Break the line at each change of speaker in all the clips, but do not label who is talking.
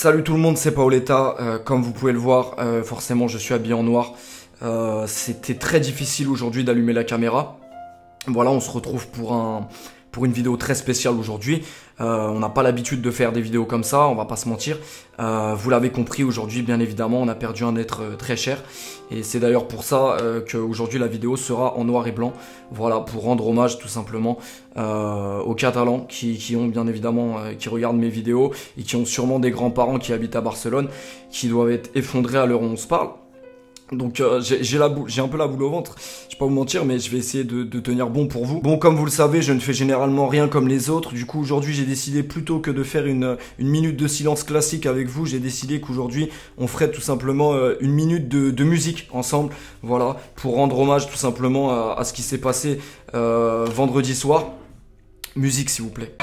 Salut tout le monde, c'est Paoletta. Comme vous pouvez le voir, forcément je suis habillé en noir. C'était très difficile aujourd'hui d'allumer la caméra. Voilà, on se retrouve pour une vidéo très spéciale aujourd'hui. On n'a pas l'habitude de faire des vidéos comme ça, on va pas se mentir. Vous l'avez compris, aujourd'hui bien évidemment on a perdu un être très cher. Et c'est d'ailleurs pour ça qu'aujourd'hui la vidéo sera en noir et blanc. Voilà, pour rendre hommage tout simplement aux Catalans qui ont bien évidemment, qui regardent mes vidéos et qui ont sûrement des grands-parents qui habitent à Barcelone, qui doivent être effondrés à l'heure où on se parle. Donc j'ai un peu la boule au ventre, je vais pas vous mentir, mais je vais essayer de tenir bon pour vous. Bon, comme vous le savez, je ne fais généralement rien comme les autres. Du coup aujourd'hui j'ai décidé, plutôt que de faire une minute de silence classique avec vous, j'ai décidé qu'aujourd'hui on ferait tout simplement une minute de musique ensemble. Voilà, pour rendre hommage tout simplement à ce qui s'est passé vendredi soir. Musique s'il vous plaît.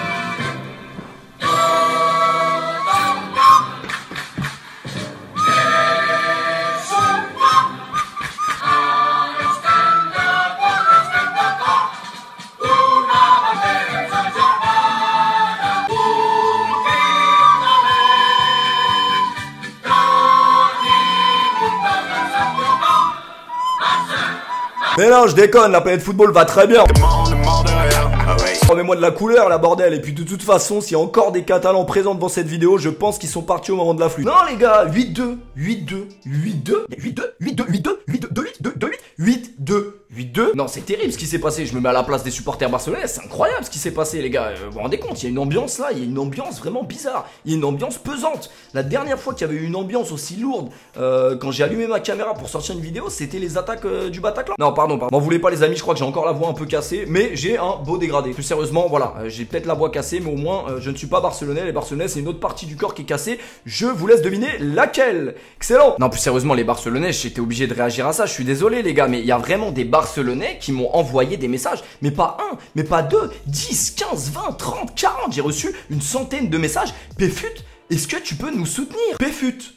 Mais non, je déconne, la planète football va très bien. Remets-moi de la couleur, la bordel. Et puis de toute façon, s'il y a encore des Catalans présents devant cette vidéo, je pense qu'ils sont partis au moment de la flûte. Non les gars, 8-2, 8-2, 8-2, 8-2, 8-2, 8-2, 8-2, 2-8, 8-2, 8-2. Non, c'est terrible ce qui s'est passé. Je me mets à la place des supporters barcelonais. C'est incroyable ce qui s'est passé, les gars. Vous vous rendez compte, il y a une ambiance là, il y a une ambiance vraiment bizarre. Il y a une ambiance pesante. La dernière fois qu'il y avait eu une ambiance aussi lourde, quand j'ai allumé ma caméra pour sortir une vidéo, c'était les attaques du Bataclan. Non, pardon. M'en voulez pas les amis, je crois que j'ai encore la voix un peu cassée, mais j'ai un beau dégradé. Plus sérieusement, voilà, j'ai peut-être la voix cassée, mais au moins je ne suis pas barcelonais. Les barcelonais, c'est une autre partie du corps qui est cassée. Je vous laisse deviner laquelle. Excellent. Non, plus sérieusement, les barcelonais, j'étais obligé de réagir à ça. Je suis désolé les gars, mais il y a vraiment des barcelonais qui m'ont envoyé des messages, mais pas un, mais pas deux, 10, 15, 20, 30, 40. J'ai reçu une centaine de messages. Péfut, est-ce que tu peux nous soutenir? Péfut,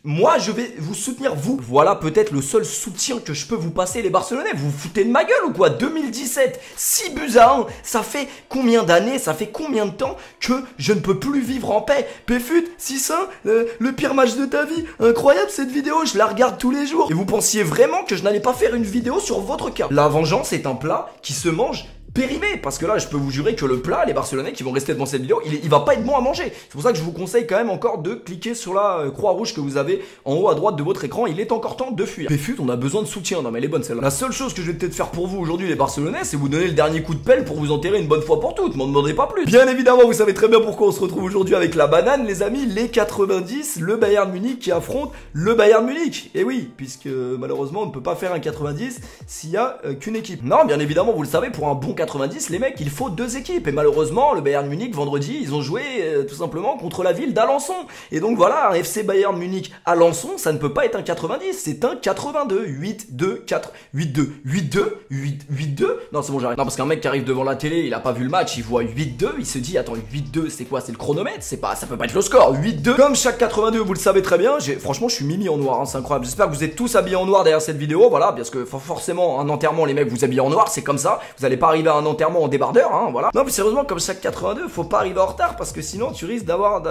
moi je vais vous soutenir vous. Voilà peut-être le seul soutien que je peux vous passer les Barcelonais. Vous vous foutez de ma gueule ou quoi? 2017, 6 buts à 1. Ça fait combien d'années, ça fait combien de temps que je ne peux plus vivre en paix? Péfut, 6-1, le pire match de ta vie. Incroyable cette vidéo, je la regarde tous les jours. Et vous pensiez vraiment que je n'allais pas faire une vidéo sur votre cas? La vengeance est un plat qui se mange périmé, parce que là je peux vous jurer que le plat, les Barcelonais qui vont rester devant cette vidéo, il va pas être bon à manger. C'est pour ça que je vous conseille quand même encore de cliquer sur la croix rouge que vous avez en haut à droite de votre écran. Il est encore temps de fuir. Péfut, on a besoin de soutien. Non mais elle est bonne celle-là. La seule chose que je vais peut-être faire pour vous aujourd'hui les Barcelonais, c'est vous donner le dernier coup de pelle pour vous enterrer une bonne fois pour toutes. M'en demandez pas plus. Bien évidemment, vous savez très bien pourquoi on se retrouve aujourd'hui avec la banane, les amis. Les 90, le Bayern Munich qui affronte le Bayern Munich. Et oui, puisque malheureusement on ne peut pas faire un 90 s'il y a qu'une équipe. Non, bien évidemment, vous le savez, pour un bon 90, les mecs, il faut deux équipes. Et malheureusement, le Bayern Munich, vendredi, ils ont joué tout simplement contre la ville d'Alençon. Et donc voilà, un FC Bayern Munich Alençon, ça ne peut pas être un 90, c'est un 82. 8-2, 4, 8-2, 8-2, 8-2. Non, c'est bon, j'arrête. Non, parce qu'un mec qui arrive devant la télé, il a pas vu le match, il voit 8-2, il se dit, attends, 8-2, c'est quoi? C'est le chronomètre? C'est pas, ça peut pas être le score. 8-2. Comme chaque 82, vous le savez très bien, franchement, je suis mimi en noir, hein, c'est incroyable. J'espère que vous êtes tous habillés en noir derrière cette vidéo, voilà, parce que forcément, un enterrement, les mecs, vous habillez en noir, c'est comme ça. Vous allez pas arriver à un enterrement en débardeur, hein, voilà. Non, mais sérieusement, comme chaque 82, faut pas arriver en retard parce que sinon tu risques d'avoir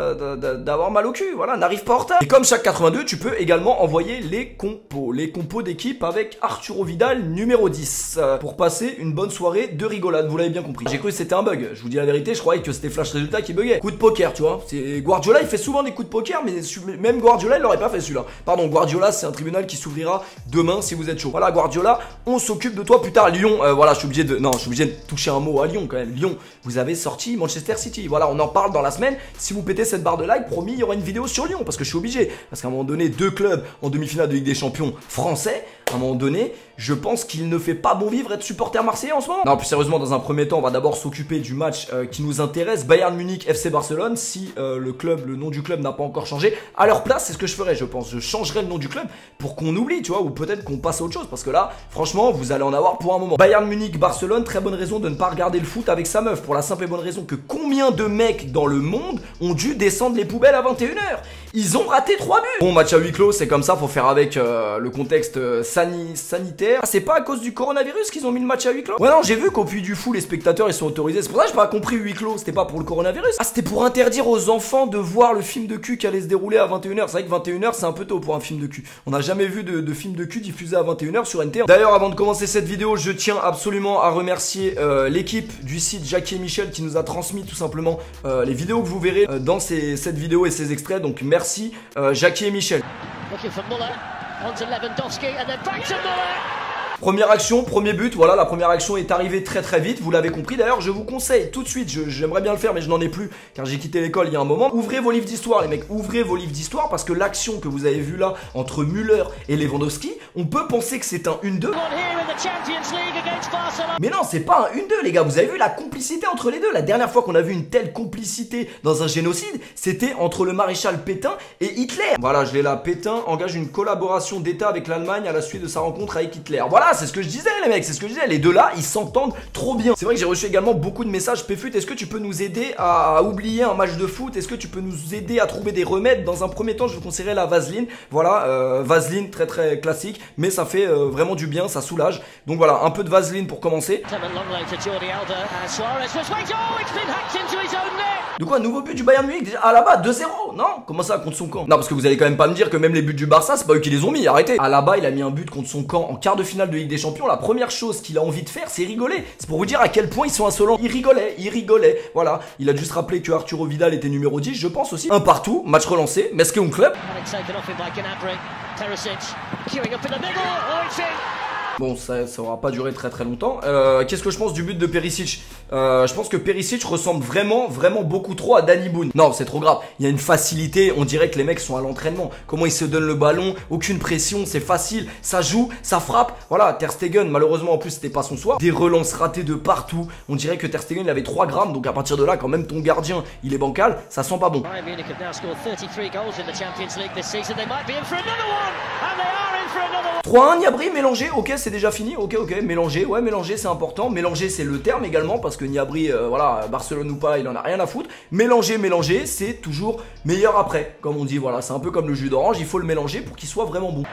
mal au cul, voilà, n'arrive pas en retard. Et comme chaque 82, tu peux également envoyer les compos d'équipe avec Arturo Vidal numéro 10 pour passer une bonne soirée de rigolade, vous l'avez bien compris. J'ai cru que c'était un bug, je vous dis la vérité, je croyais que c'était Flash Résultat qui buguait. Coup de poker, tu vois, c'est Guardiola, il fait souvent des coups de poker, mais même Guardiola, il l'aurait pas fait celui-là. Pardon, Guardiola, c'est un tribunal qui s'ouvrira demain si vous êtes chaud. Voilà, Guardiola, on s'occupe de toi plus tard. Lyon, voilà, je suis obligé de toucher un mot à Lyon quand même. Lyon, vous avez sorti Manchester City. Voilà, on en parle dans la semaine. Si vous pétez cette barre de like, promis, il y aura une vidéo sur Lyon parce que je suis obligé. Parce qu'à un moment donné, deux clubs en demi-finale de Ligue des Champions français, à un moment donné, je pense qu'il ne fait pas bon vivre être supporter marseillais en ce moment. Non, plus sérieusement, dans un premier temps, on va d'abord s'occuper du match qui nous intéresse. Bayern Munich, FC Barcelone. Si le nom du club n'a pas encore changé, à leur place, c'est ce que je ferais, je pense. Je changerais le nom du club pour qu'on oublie, tu vois, ou peut-être qu'on passe à autre chose. Parce que là, franchement, vous allez en avoir pour un moment. Bayern Munich, Barcelone, très bonne raison de ne pas regarder le foot avec sa meuf. Pour la simple et bonne raison que combien de mecs dans le monde ont dû descendre les poubelles à 21h? Ils ont raté 3 buts. Bon, match à huis clos, c'est comme ça, faut faire avec le contexte sanitaire. Ah, c'est pas à cause du coronavirus qu'ils ont mis le match à huis clos? Ouais, non, j'ai vu qu'au Puy du Fou, les spectateurs ils sont autorisés. C'est pour ça que j'ai pas compris huis clos. C'était pas pour le coronavirus. Ah, c'était pour interdire aux enfants de voir le film de cul qui allait se dérouler à 21h. C'est vrai que 21h, c'est un peu tôt pour un film de cul. On n'a jamais vu de film de cul diffusé à 21h sur NT. D'ailleurs, avant de commencer cette vidéo, je tiens absolument à remercier l'équipe du site Jackie et Michel qui nous a transmis tout simplement les vidéos que vous verrez dans cette vidéo et ces extraits. Donc merci Jackie et Michel. Première action, premier but, voilà, la première action est arrivée très très vite, vous l'avez compris. D'ailleurs, je vous conseille tout de suite, j'aimerais bien le faire mais je n'en ai plus car j'ai quitté l'école il y a un moment. Ouvrez vos livres d'histoire les mecs, ouvrez vos livres d'histoire parce que l'action que vous avez vue là entre Müller et Lewandowski, on peut penser que c'est un 1-2. Mais non, c'est pas un 1-2 les gars, vous avez vu la complicité entre les deux. La dernière fois qu'on a vu une telle complicité dans un génocide, c'était entre le maréchal Pétain et Hitler. Voilà, je l'ai là, Pétain engage une collaboration d'État avec l'Allemagne à la suite de sa rencontre avec Hitler. Voilà, c'est ce que je disais les mecs, c'est ce que je disais, les deux là, ils s'entendent trop bien. C'est vrai que j'ai reçu également beaucoup de messages. Péfut, est-ce que tu peux nous aider à oublier un match de foot? Est-ce que tu peux nous aider à trouver des remèdes? Dans un premier temps, je vous conseillerais la vaseline. Voilà, vaseline très très classique, mais ça fait vraiment du bien, ça soulage. Donc voilà, un peu de vaseline pour commencer. De quoi, nouveau but du Bayern Munich déjà? Ah là-bas, 2-0. Non, comment ça, contre son camp? Non, parce que vous allez quand même pas me dire que même les buts du Barça, c'est pas eux qui les ont mis, arrêtez. Ah là-bas, il a mis un but contre son camp en quart de finale de Ligue des Champions. La première chose qu'il a envie de faire, c'est rigoler. C'est pour vous dire à quel point ils sont insolents. Il rigolait. Voilà, il a juste rappelé que Arturo Vidal était numéro 10, je pense aussi. Un partout, match relancé, Mesque un club. Bon, ça aura pas duré très très longtemps. Qu'est-ce que je pense du but de Perisic? Je pense que Perisic ressemble vraiment beaucoup trop à Danny Boone. Non, c'est trop grave. Il y a une facilité, on dirait que les mecs sont à l'entraînement. Comment ils se donnent le ballon, aucune pression, c'est facile. Ça joue, ça frappe. Voilà, Ter Stegen, malheureusement en plus c'était pas son soir. Des relances ratées de partout. On dirait que Ter Stegen il avait 3 grammes. Donc à partir de là, quand même ton gardien il est bancal, ça sent pas bon. 3-1 Niabri mélangé, ok c'est déjà fini, ok mélangé, ouais mélangé c'est important, mélanger c'est le terme également parce que Niabri, voilà, Barcelone ou pas, il en a rien à foutre. Mélanger, c'est toujours meilleur après, comme on dit, voilà, c'est un peu comme le jus d'orange, il faut le mélanger pour qu'il soit vraiment bon.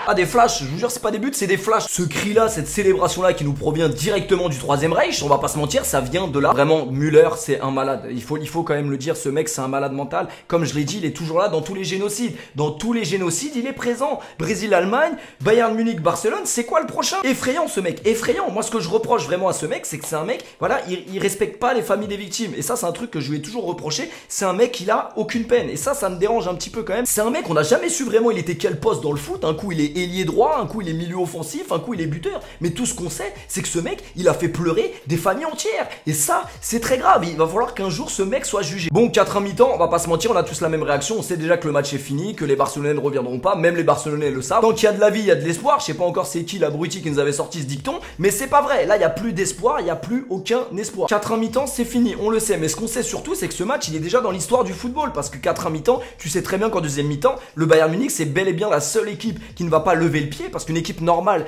Ah des flashs, je vous jure c'est pas des buts, c'est des flashs. Ce cri là, cette célébration là qui nous provient directement du 3ème Reich, on va pas se mentir, ça vient de là. Vraiment, Müller c'est un malade, il faut quand même le dire, ce mec c'est un malade mental. Comme je l'ai dit, il est toujours là dans tous les génocides. Dans tous les génocides, il est présent. Brésil-Allemagne, Bayern Munich-Barcelone, c'est quoi le prochain? Effrayant ce mec, effrayant. Moi ce que je reproche vraiment à ce mec, c'est que c'est un mec, voilà, il respecte pas les familles des victimes. Et ça c'est un truc que je lui ai toujours reproché, c'est un mec il a aucune peine. Et ça me dérange un petit peu quand même. C'est un mec, on n'a jamais su vraiment il était quel poste dans le foot. Un coup il est ailier droit, un coup il est milieu offensif, un coup il est buteur. Mais tout ce qu'on sait, c'est que ce mec, il a fait pleurer des familles entières. Et ça, c'est très grave. Il va falloir qu'un jour ce mec soit jugé. Bon, 4-1 mi-temps, on va pas se mentir, on a tous la même réaction. On sait déjà que le match est fini, que les Barcelonais ne reviendront pas. Même les Barcelonais le savent. Tant qu'il y a de la vie, il y a de l'espoir. Je sais pas encore c'est qui l'abruti qui nous avait sorti ce dicton, mais c'est pas vrai. Là, il y a plus d'espoir, il y a plus aucun espoir. 4-1 mi-temps, c'est fini, on le sait. Mais ce qu'on sait surtout, c'est que ce match, il est déjà dans l'histoire du football. Parce que 4-1 mi-temps, tu sais très bien qu'en deuxième mi-temps, le Bayern Munich, c'est bel et bien la seule équipe qui ne va pas lever le pied, parce qu'une équipe normale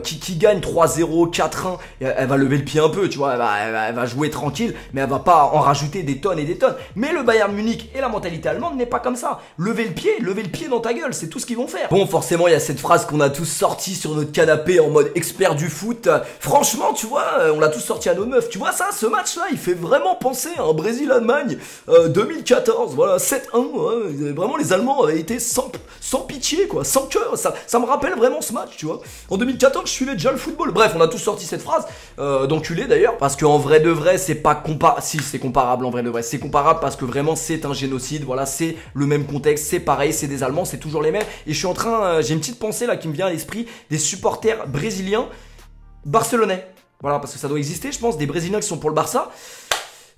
qui gagne 3-0, 4-1, elle va lever le pied un peu, tu vois, elle va jouer tranquille, mais elle va pas en rajouter des tonnes et des tonnes. Mais le Bayern Munich et la mentalité allemande n'est pas comme ça. Lever le pied dans ta gueule, c'est tout ce qu'ils vont faire. Bon, forcément, il y a cette phrase qu'on a tous sorti sur notre canapé en mode expert du foot. Franchement, tu vois, on l'a tous sorti à nos meufs. Tu vois ça, ce match-là, il fait vraiment penser à un Brésil-Allemagne 2014, voilà, 7-1. Ouais, vraiment, les Allemands avaient été sans pitié, quoi, sans cœur. Ça me rappelle vraiment ce match, tu vois. En 2014, je suivais déjà le football. Bref, on a tous sorti cette phrase d'enculé d'ailleurs, parce qu'en vrai de vrai, c'est pas comparable. Si, c'est comparable en vrai de vrai. C'est comparable parce que vraiment, c'est un génocide. Voilà, c'est le même contexte, c'est pareil, c'est des Allemands, c'est toujours les mêmes. Et je suis en train, j'ai une petite pensée là qui me vient à l'esprit des supporters brésiliens barcelonais. Voilà, parce que ça doit exister, je pense, des Brésiliens qui sont pour le Barça.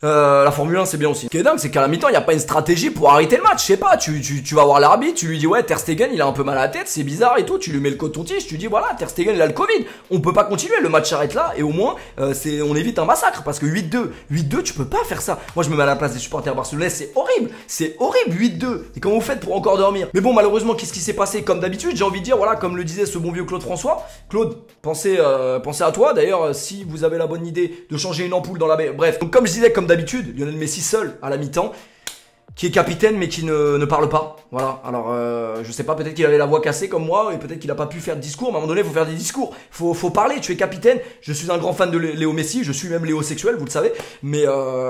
La Formule 1 c'est bien aussi. Ce qui est dingue c'est qu'à la mi-temps il n'y a pas une stratégie pour arrêter le match. Je sais pas, tu vas voir l'arbitre, tu lui dis ouais Ter Stegen il a un peu mal à la tête, c'est bizarre et tout, tu lui mets le coton-tige, tu dis voilà Ter Stegen il a le Covid, on peut pas continuer, le match s'arrête là et au moins on évite un massacre parce que 8-2 tu peux pas faire ça. Moi je me mets à la place des supporters barcelonais, c'est horrible 8-2 et comment vous faites pour encore dormir? Mais bon malheureusement qu'est-ce qui s'est passé? Comme d'habitude j'ai envie de dire voilà, comme le disait ce bon vieux Claude François. Claude, pensez à toi d'ailleurs si vous avez la bonne idée de changer une ampoule dans la baie. Bref, donc comme je disais, comme d'habitude, Lionel Messi seul à la mi-temps. qui est capitaine mais qui ne parle pas. Voilà, alors je sais pas, peut-être qu'il avait la voix cassée comme moi et peut-être qu'il a pas pu faire de discours, mais à un moment donné il faut faire des discours, faut parler, tu es capitaine. Je suis un grand fan de Léo Messi, je suis même Léo sexuel, vous le savez, mais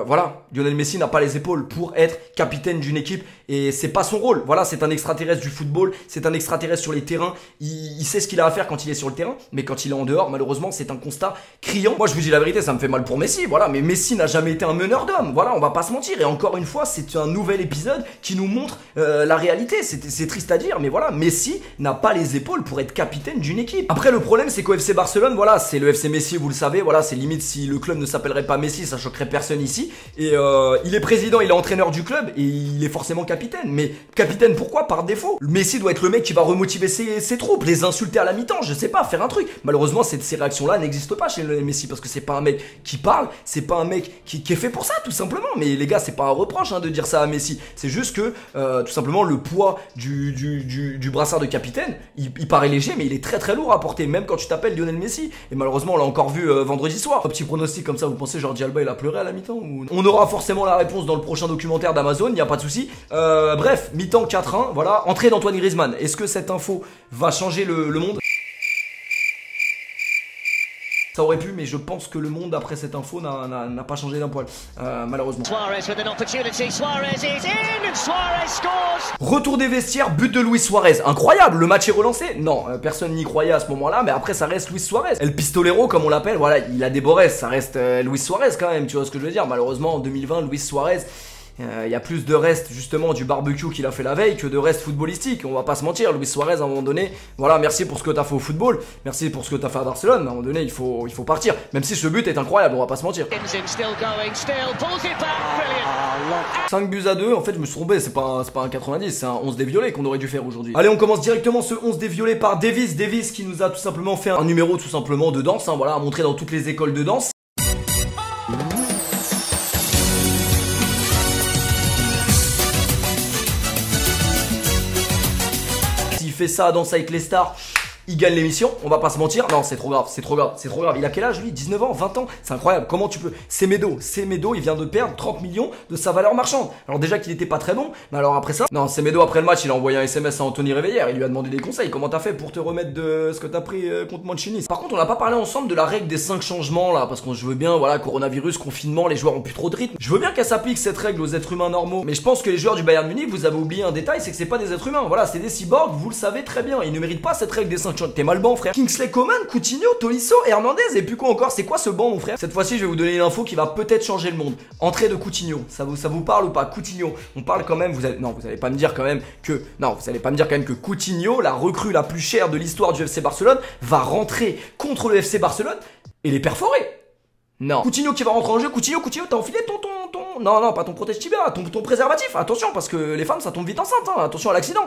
voilà, Lionel Messi n'a pas les épaules pour être capitaine d'une équipe et c'est pas son rôle. Voilà, c'est un extraterrestre du football, c'est un extraterrestre sur les terrains, il sait ce qu'il a à faire quand il est sur le terrain, mais quand il est en dehors, malheureusement c'est un constat criant. Moi je vous dis la vérité, ça me fait mal pour Messi, voilà, mais Messi n'a jamais été un meneur d'hommes, voilà, on va pas se mentir, et encore une fois c'est un nouvel épisode qui nous montre la réalité. C'est triste à dire, mais voilà, Messi n'a pas les épaules pour être capitaine d'une équipe. Après le problème c'est qu'au FC Barcelone, voilà, c'est le FC Messi, vous le savez, voilà, c'est limite si le club ne s'appellerait pas Messi, ça choquerait personne ici. Et il est président, il est entraîneur du club et il est forcément capitaine. Mais capitaine pourquoi? Par défaut. Messi doit être le mec qui va remotiver ses troupes, les insulter à la mi-temps, je sais pas, faire un truc. Malheureusement ces réactions-là n'existent pas chez le Messi parce que c'est pas un mec qui parle, c'est pas un mec qui est fait pour ça tout simplement. Mais les gars, c'est pas un reproche de dire ça à Messi, c'est juste que tout simplement le poids du brassard de capitaine, il paraît léger mais il est très lourd à porter, même quand tu t'appelles Lionel Messi. Et malheureusement on l'a encore vu vendredi soir. Un petit pronostic comme ça, vous pensez Jordi Alba il a pleuré à la mi-temps ou... On aura forcément la réponse dans le prochain documentaire d'Amazon, il n'y a pas de souci. Bref, mi-temps 4-1, voilà, entrée d'Antoine Griezmann. Est-ce que cette info va changer le monde? Ça aurait pu, mais je pense que le monde après cette info n'a pas changé d'un poil, malheureusement. Retour des vestiaires, but de Luis Suarez. Incroyable, le match est relancé. Non, personne n'y croyait à ce moment-là, mais après ça reste Luis Suarez. El Pistolero, comme on l'appelle, voilà, il a des Borès, ça reste Luis Suarez quand même, tu vois ce que je veux dire. Malheureusement, en 2020, Luis Suarez... Il y a plus de reste justement du barbecue qu'il a fait la veille que de reste footballistique. On va pas se mentir, Luis Suarez à un moment donné, voilà, merci pour ce que t'as fait au football, merci pour ce que t'as fait à Barcelone. À un moment donné, il faut partir. Même si ce but est incroyable, on va pas se mentir. 5 buts à 2, en fait je me suis trompé, c'est pas un 90, c'est un 11 déviolé qu'on aurait dû faire aujourd'hui. Allez, on commence directement ce 11 déviolé par Davis qui nous a tout simplement fait un numéro tout simplement de danse, voilà, à montrer dans toutes les écoles de danse. Fait ça à Danse avec les stars, il gagne l'émission, on va pas se mentir. Non, c'est trop grave, c'est trop grave, c'est trop grave. Il a quel âge lui? 19 ans, 20 ans, c'est incroyable. Comment tu peux... Semedo, il vient de perdre 30 millions de sa valeur marchande. Alors déjà qu'il était pas très bon, mais alors après ça... Non, Semedo après le match, il a envoyé un SMS à Anthony Réveillère, il lui a demandé des conseils. Comment t'as fait pour te remettre de ce que t'as pris contre Mancini? Par contre, on n'a pas parlé ensemble de la règle des 5 changements là, parce que je veux bien, voilà, coronavirus, confinement, les joueurs ont plus trop de rythme. Je veux bien qu'elle s'applique cette règle aux êtres humains normaux, mais je pense que les joueurs du Bayern Munich, vous avez oublié un détail, c'est que c'est pas des êtres humains. Voilà, c'est des cyborgs, vous le savez très bien. Ils ne méritent pas cette règle des 5 changements. T'es mal bon, frère. Kingsley Coman, Coutinho, Tolisso, Hernandez et puis quoi encore? C'est quoi ce banc mon frère? Cette fois-ci je vais vous donner une info qui va peut-être changer le monde. Entrée de Coutinho, ça vous parle ou pas? Coutinho, on parle quand même, vous allez pas me dire quand même que... Non, vous allez pas me dire quand même que Coutinho, la recrue la plus chère de l'histoire du FC Barcelone, va rentrer contre le FC Barcelone et les perforer. Non. Coutinho qui va rentrer en jeu, Coutinho, t'as enfilé ton... Non, pas ton protège tibia, ton préservatif. Attention, parce que les femmes, ça tombe vite enceinte, hein. Attention à l'accident.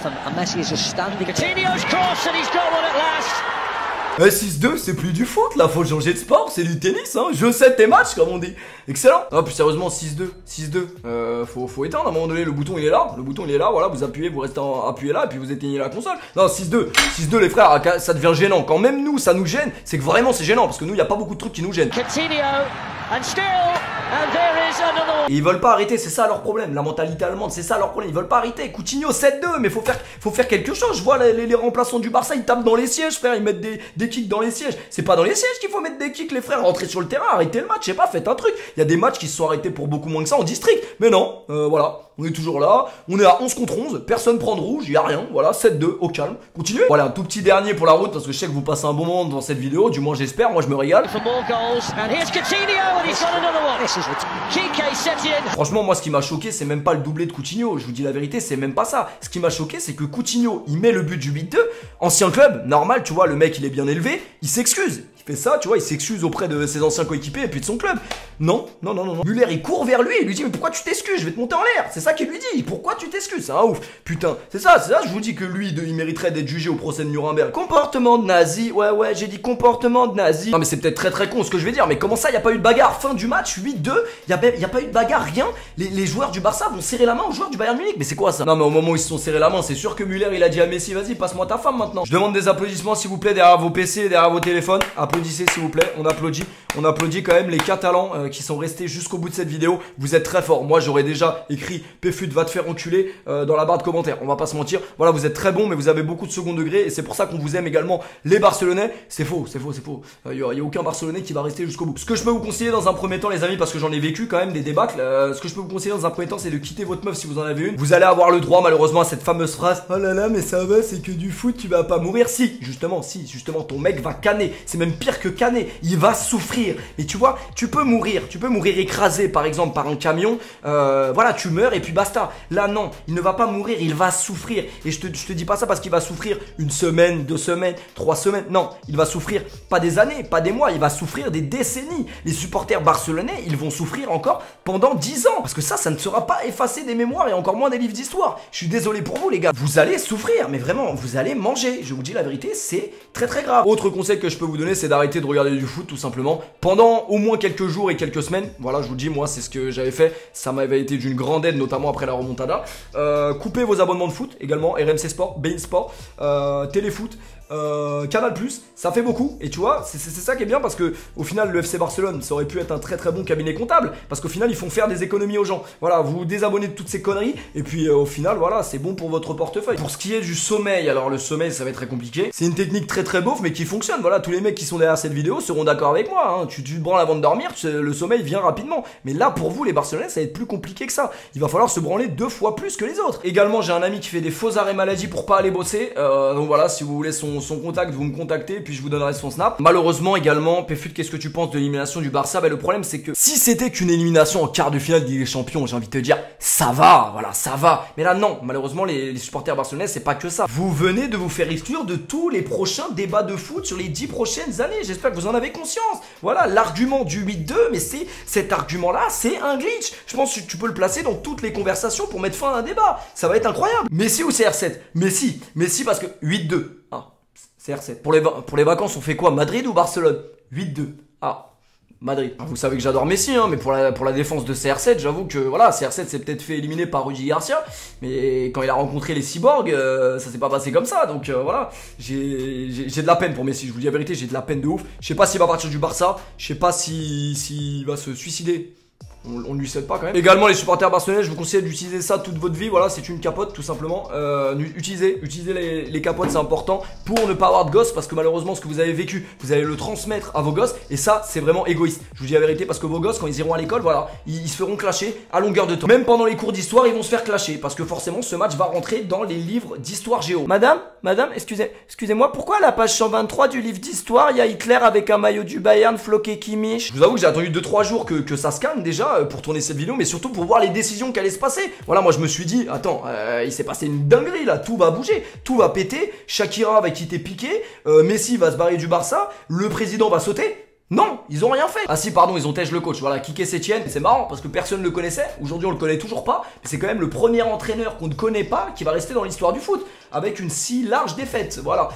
6-2, c'est plus du foot, là, faut changer de sport, c'est du tennis, hein. Je sais tes matchs, comme on dit. Excellent. Ah, plus sérieusement, 6-2. Faut éteindre à un moment donné, le bouton il est là, voilà, vous appuyez, vous restez appuyé là, et puis vous éteignez la console. Non, 6-2, les frères, ça devient gênant. Quand même nous, ça nous gêne, c'est que vraiment c'est gênant, parce que nous, il n'y a pas beaucoup de trucs qui nous gênent. Et ils veulent pas arrêter, c'est ça leur problème. La mentalité allemande, c'est ça leur problème. Ils veulent pas arrêter. Coutinho 7-2, mais faut faire quelque chose. Je vois les remplaçants du Barça, ils tapent dans les sièges, frère. Ils mettent des kicks dans les sièges. C'est pas dans les sièges qu'il faut mettre des kicks, les frères. Rentrez sur le terrain, arrêtez le match. Je sais pas, faites un truc. Il y a des matchs qui se sont arrêtés pour beaucoup moins que ça en district. Mais non, voilà. On est toujours là. On est à 11 contre 11. Personne prend de rouge. Il y a rien. Voilà, 7-2 au calme. Continuez. Voilà, un tout petit dernier pour la route parce que je sais que vous passez un bon moment dans cette vidéo. Du moins, j'espère. Moi, je me régale. Franchement, moi, ce qui m'a choqué, c'est même pas le doublé de Coutinho. Je vous dis la vérité, c'est même pas ça. Ce qui m'a choqué, c'est que Coutinho, il met le but du 8-2. Ancien club, normal, tu vois, le mec, il est bien élevé. Il s'excuse. Il fait ça, tu vois, il s'excuse auprès de ses anciens coéquipiers et puis de son club. Non. Müller, il court vers lui et lui dit, mais pourquoi tu t'excuses? Je vais te monter en l'air. C'est ça qu'il lui dit. Pourquoi tu t'excuses? C'est un ouf. Putain, c'est ça, je vous dis que lui, il mériterait d'être jugé au procès de Nuremberg. Comportement de nazi. Ouais, j'ai dit comportement de nazi. Non, mais c'est peut-être très con ce que je vais dire, mais comment ça, y a pas eu de bagarre? Fin du match, 8-2. Y a pas eu de bagarre, rien. Les joueurs du Barça vont serrer la main aux joueurs du Bayern Munich. Mais c'est quoi ça? Non, mais au moment où ils se sont serrés la main, c'est sûr que Müller, il a dit à Messi, vas-y, passe-moi ta femme maintenant. Je demande des applaudissements, s'il vous plaît, derrière vos PC, derrière vos téléphones. Applaudissements. applaudissez s'il vous plaît, on applaudit quand même les Catalans qui sont restés jusqu'au bout de cette vidéo. Vous êtes très forts. Moi j'aurais déjà écrit Pfut va te faire enculer dans la barre de commentaires. On va pas se mentir. Voilà, vous êtes très bons, mais vous avez beaucoup de second degré et c'est pour ça qu'on vous aime également les Barcelonais. C'est faux. Il y a aucun Barcelonais qui va rester jusqu'au bout. Ce que je peux vous conseiller dans un premier temps, les amis, parce que j'en ai vécu quand même des débâcles. Ce que je peux vous conseiller dans un premier temps, c'est de quitter votre meuf si vous en avez une. Vous allez avoir le droit malheureusement à cette fameuse phrase: oh là là, mais ça va, c'est que du foot, tu vas pas mourir. Si, justement, ton mec va canner. C'est même pire que canner. Il va souffrir. Mais tu vois, tu peux mourir écrasé par exemple par un camion. Voilà, tu meurs et puis basta. Là non, il ne va pas mourir, il va souffrir. Et je te dis pas ça parce qu'il va souffrir une semaine, 2 semaines, 3 semaines. Non, il va souffrir pas des années, pas des mois, il va souffrir des décennies. Les supporters barcelonais, ils vont souffrir encore pendant 10 ans. Parce que ça ne sera pas effacé des mémoires et encore moins des livres d'histoire. Je suis désolé pour vous les gars. Vous allez souffrir, mais vraiment, vous allez manger. Je vous dis la vérité, c'est très très grave. Autre conseil que je peux vous donner, c'est d'arrêter de regarder du foot tout simplement pendant au moins quelques jours et quelques semaines. Voilà, je vous dis, moi c'est ce que j'avais fait. Ça m'avait été d'une grande aide, notamment après la remontada. Coupez vos abonnements de foot également, RMC Sport, beIN Sport, Téléfoot, Canal+, ça fait beaucoup. Et tu vois, c'est ça qui est bien parce que au final le FC Barcelone, ça aurait pu être un très très bon cabinet comptable parce qu'au final ils font faire des économies aux gens. Voilà, vous vous désabonnez de toutes ces conneries et puis au final voilà, c'est bon pour votre portefeuille. Pour ce qui est du sommeil, alors le sommeil ça va être très compliqué. C'est une technique très très beauf mais qui fonctionne. Voilà, tous les mecs qui sont derrière cette vidéo seront d'accord avec moi, hein. Tu te branles avant de dormir, le sommeil vient rapidement. Mais là pour vous les Barcelonais, ça va être plus compliqué que ça. Il va falloir se branler 2 fois plus que les autres. Également j'ai un ami qui fait des faux arrêts maladie pour pas aller bosser. Donc voilà, si vous voulez son contact, vous me contactez puis je vous donnerai son snap. Malheureusement également, Pfut, qu'est-ce que tu penses de l'élimination du Barça? Le problème c'est que si c'était qu'une élimination en quart de finale de Ligue des Champions, j'ai envie de te dire ça va, voilà, ça va. Mais là non, malheureusement les supporters barcelonais c'est pas que ça. Vous venez de vous faire exclure de tous les prochains débats de foot sur les 10 prochaines années. J'espère que vous en avez conscience. Voilà, l'argument du 8-2, mais cet argument là c'est un glitch. Je pense que tu peux le placer dans toutes les conversations pour mettre fin à un débat. Ça va être incroyable. Messi ou CR7? Messi parce que 8-2. Ah, CR7. Pour les vacances, on fait quoi? Madrid ou Barcelone? 8-2. Ah, Madrid. Vous savez que j'adore Messi, hein, mais pour la défense de CR7, j'avoue que voilà, CR7 s'est peut-être fait éliminer par Rudy Garcia, mais quand il a rencontré les cyborgs, ça s'est pas passé comme ça. Donc voilà, j'ai de la peine pour Messi. Je vous dis la vérité, j'ai de la peine de ouf. Je sais pas s'il va partir du Barça. Je sais pas s'il va se suicider. On ne lui cède pas quand même. Également les supporters barcelonais, je vous conseille d'utiliser ça toute votre vie. Voilà, c'est une capote tout simplement. Utilisez les capotes, c'est important pour ne pas avoir de gosses parce que malheureusement ce que vous avez vécu, vous allez le transmettre à vos gosses et ça c'est vraiment égoïste. Je vous dis la vérité parce que vos gosses quand ils iront à l'école, voilà, ils se feront clasher à longueur de temps. Même pendant les cours d'histoire, ils vont se faire clasher parce que forcément ce match va rentrer dans les livres d'histoire géo. Madame, excusez-moi, pourquoi à la page 123 du livre d'histoire, il y a Hitler avec un maillot du Bayern floqué Kimmich? Je vous avoue que j'ai attendu 2-3 jours que ça scanne déjà pour tourner cette vidéo, mais surtout pour voir les décisions qui allaient se passer. Voilà, moi je me suis dit, attends, il s'est passé une dinguerie là, tout va bouger, tout va péter, Shakira va quitter Piqué, Messi va se barrer du Barça, le président va sauter. Non, ils ont rien fait. Ah si, pardon, ils ont tèche le coach. Voilà, Quique Sétienne. C'est marrant parce que personne ne le connaissait. Aujourd'hui, on le connaît toujours pas. Mais c'est quand même le premier entraîneur qu'on ne connaît pas qui va rester dans l'histoire du foot avec une si large défaite. Voilà,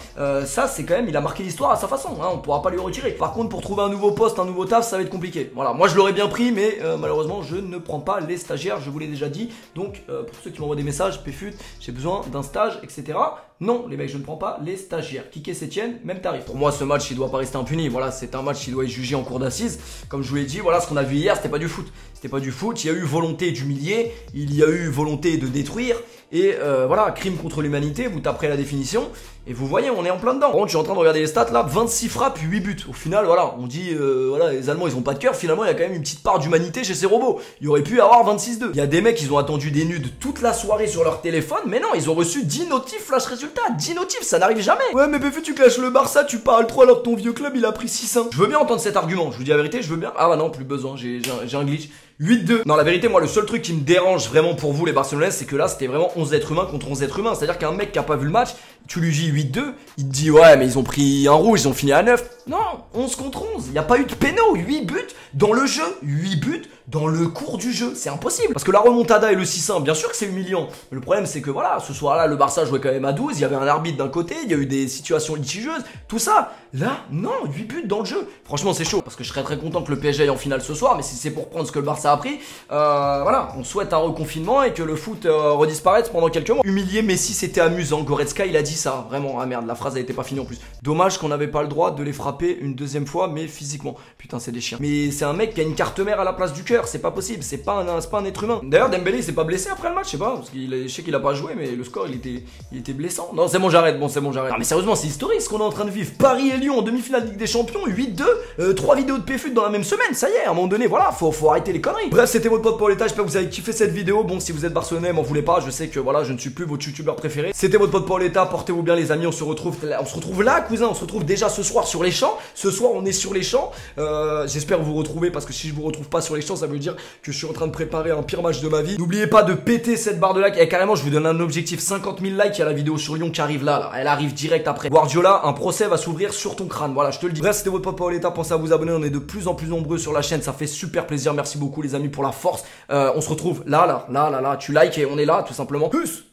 ça c'est quand même, il a marqué l'histoire à sa façon. Hein, on pourra pas lui retirer. Par contre, pour trouver un nouveau poste, un nouveau taf, ça va être compliqué. Voilà, moi je l'aurais bien pris, mais malheureusement, je ne prends pas les stagiaires. Je vous l'ai déjà dit. Donc, pour ceux qui m'envoient des messages, Pfut, j'ai besoin d'un stage, etc. Non, les mecs, je ne prends pas les stagiaires. Quique Sétienne, même tarif. Pour moi, ce match, il doit pas rester impuni. Voilà, c'est un match qui doit être jugé en cour d'assises. Comme je vous l'ai dit, voilà, ce qu'on a vu hier, c'était pas du foot. C'était pas du foot. Il y a eu volonté d'humilier, il y a eu volonté de détruire. Et voilà, crime contre l'humanité, vous taperez la définition. Et vous voyez, on est en plein dedans. Par contre, je suis en train de regarder les stats là, 26 frappes, 8 buts. Au final, voilà, on dit, voilà, les Allemands, ils ont pas de cœur. Finalement, il y a quand même une petite part d'humanité chez ces robots. Il aurait pu y avoir 26-2. Il y a des mecs, ils ont attendu des nudes toute la soirée sur leur téléphone. Mais non, ils ont reçu 10 notifs flash résultats. 10 notifs, ça n'arrive jamais. Ouais, mais Pfut, tu clashes le Barça, tu parles trop alors que ton vieux club, il a pris 6-1. Je veux bien entendre cet argument. Je vous dis la vérité, je veux bien. Ah bah non, plus besoin, j'ai un glitch. 8-2. Non, la vérité, moi, le seul truc qui me dérange vraiment pour vous, les Barcelonais, c'est que là, c'était vraiment 11 êtres humains contre 11 êtres humains. C'est-à-dire qu'un mec qui a pas vu le match, tu lui dis 8-2, il te dit, ouais, mais ils ont pris un rouge, ils ont fini à 9. Non, 11 contre 11. Il n'y a pas eu de péno. 8 buts dans le jeu. 8 buts dans le cours du jeu. C'est impossible. Parce que la remontada et le 6-1, bien sûr que c'est humiliant. Mais le problème, c'est que voilà, ce soir-là, le Barça jouait quand même à 12. Il y avait un arbitre d'un côté, il y a eu des situations litigieuses, tout ça. Là, non, 8 buts dans le jeu. Franchement, c'est chaud. Parce que je serais très content que le PSG aille en finale ce soir. Mais si c'est pour prendre ce que le Barça a pris, voilà, on souhaite un reconfinement et que le foot redisparaisse pendant quelques mois. Humilier Messi, c'était amusant. Goretzka, il a dit dit ça, vraiment. Ah merde, la phrase elle était pas finie en plus. Dommage qu'on n'avait pas le droit de les frapper une deuxième fois, mais physiquement. Putain, c'est des chiens. Mais c'est un mec qui a une carte mère à la place du cœur, c'est pas possible, c'est pas un être humain. D'ailleurs, Dembélé il s'est pas blessé après le match, je sais pas, parce je sais qu'il a pas joué, mais le score il était blessant. Non, c'est bon, j'arrête, bon, c'est bon, j'arrête. Non, mais sérieusement, c'est historique ce qu'on est en train de vivre. Paris et Lyon en demi-finale de Ligue des Champions, 8-2, 3 vidéos de PFUT dans la même semaine, ça y est, à un moment donné, voilà, faut arrêter les conneries. Bref, c'était votre pote Paoletta, j'espère que vous avez kiffé cette vidéo. Bon, si vous êtes barcelonais, m'en voulez pas, je sais que voilà, je ne suis plus votre youtubeur préféré. C'était votre pote Paoletta, portez-vous bien les amis, on se retrouve là, cousin, on se retrouve déjà ce soir sur les champs. Ce soir, on est sur les champs. J'espère vous retrouver parce que si je vous retrouve pas sur les champs, ça veut dire que je suis en train de préparer un pire match de ma vie. N'oubliez pas de péter cette barre de like. Et carrément, je vous donne un objectif 50 000 likes. Il y a la vidéo sur Lyon qui arrive là. Elle arrive direct après. Guardiola, un procès va s'ouvrir sur ton crâne. Voilà, je te le dis. Bref, c'était votre pote Paoletta. Pensez à vous abonner. On est de plus en plus nombreux sur la chaîne. Ça fait super plaisir. Merci beaucoup, les amis, pour la force. On se retrouve là. Tu likes et on est là, tout simplement. Peace.